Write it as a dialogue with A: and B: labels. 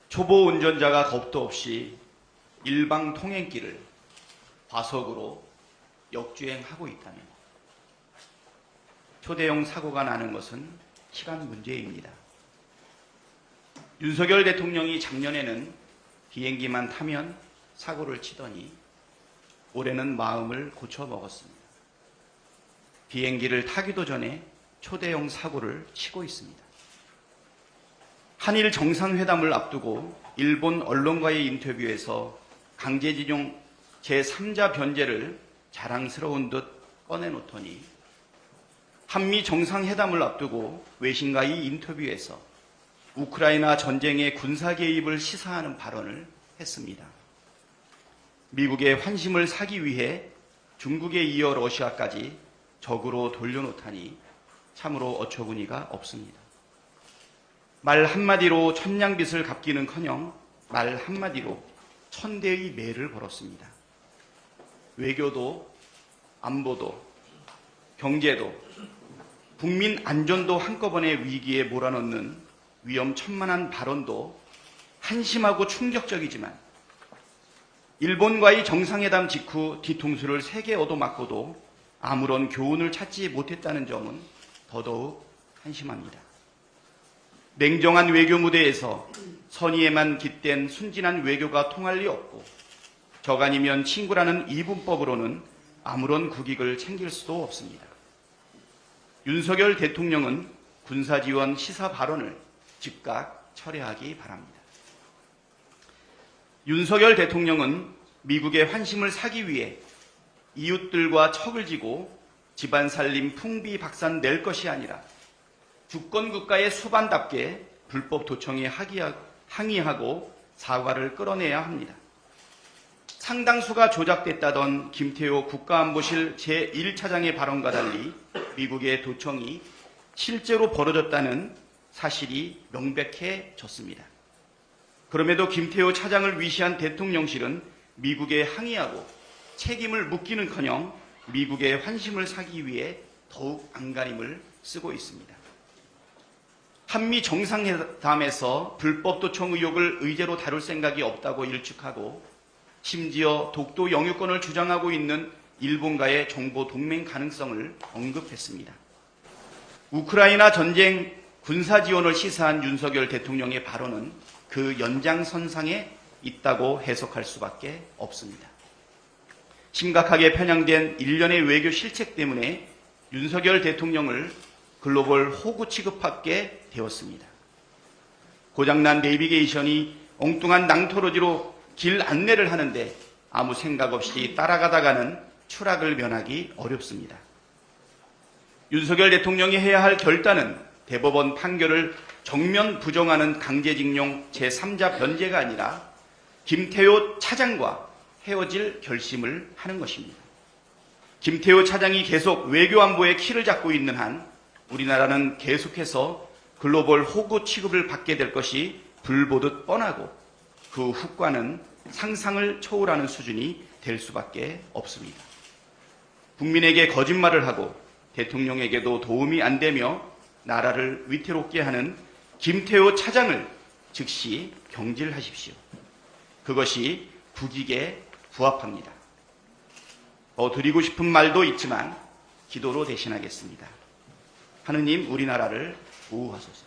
A: 초보 운전자가 겁도 없이 일방 통행길을 과속으로 역주행하고 있다면 초대형 사고가 나는 것은 시간 문제입니다. 윤석열 대통령이 작년에는 비행기만 타면 사고를 치더니 올해는 마음을 고쳐먹었습니다. 비행기를 타기도 전에 초대형 사고를 치고 있습니다. 한일 정상회담을 앞두고 일본 언론과의 인터뷰에서 강제징용 제3자 변제를 자랑스러운 듯 꺼내놓더니 한미 정상회담을 앞두고 외신과의 인터뷰에서 우크라이나 전쟁의 군사 개입을 시사하는 발언을 했습니다. 미국의 환심을 사기 위해 중국에 이어 러시아까지 적으로 돌려놓다니 참으로 어처구니가 없습니다. 말 한마디로 천냥빚을 갚기는커녕 말 한마디로 천대의 매를 벌었습니다. 외교도 안보도 경제도 국민 안전도 한꺼번에 위기에 몰아넣는 위험천만한 발언도 한심하고 충격적이지만 일본과의 정상회담 직후 뒤통수를 3개 얻어맞고도 아무런 교훈을 찾지 못했다는 점은 더더욱 한심합니다. 냉정한 외교 무대에서 선의에만 깃댄 순진한 외교가 통할 리 없고 저간이면 친구라는 이분법으로는 아무런 국익을 챙길 수도 없습니다. 윤석열 대통령은 군사지원 시사 발언을 즉각 철회하기 바랍니다. 윤석열 대통령은 미국의 환심을 사기 위해 이웃들과 척을 지고 집안 살림 풍비박산 낼 것이 아니라 주권국가의 수반답게 불법 도청에 항의하고 사과를 끌어내야 합니다. 상당수가 조작됐다던 김태호 국가안보실 제1차장의 발언과 달리 미국의 도청이 실제로 벌어졌다는 사실이 명백해졌습니다. 그럼에도 김태호 차장을 위시한 대통령실은 미국에 항의하고 책임을 묻기는커녕 미국의 환심을 사기 위해 더욱 안간힘을 쓰고 있습니다. 한미 정상회담에서 불법 도청 의혹을 의제로 다룰 생각이 없다고 일축하고 심지어 독도 영유권을 주장하고 있는 일본과의 정보 동맹 가능성을 언급했습니다. 우크라이나 전쟁 군사 지원을 시사한 윤석열 대통령의 발언은 그 연장선상에 있다고 해석할 수밖에 없습니다. 심각하게 편향된 일련의 외교 실책 때문에 윤석열 대통령을 글로벌 호구 취급받게 되었습니다. 고장난 내비게이션이 엉뚱한 낭토로지로 길 안내를 하는데 아무 생각 없이 따라가다가는 추락을 면하기 어렵습니다. 윤석열 대통령이 해야 할 결단은 대법원 판결을 정면 부정하는 강제징용 제3자 변제가 아니라 김태호 차장과 헤어질 결심을 하는 것입니다. 김태호 차장이 계속 외교안보의 키를 잡고 있는 한 우리나라는 계속해서 글로벌 호구 취급을 받게 될 것이 불보듯 뻔하고 그 후과는 상상을 초월하는 수준이 될 수밖에 없습니다. 국민에게 거짓말을 하고 대통령에게도 도움이 안 되며 나라를 위태롭게 하는 김태호 차장을 즉시 경질하십시오. 그것이 국익에 부합합니다. 더 드리고 싶은 말도 있지만 기도로 대신하겠습니다. 하느님 우리나라를 보호하소서.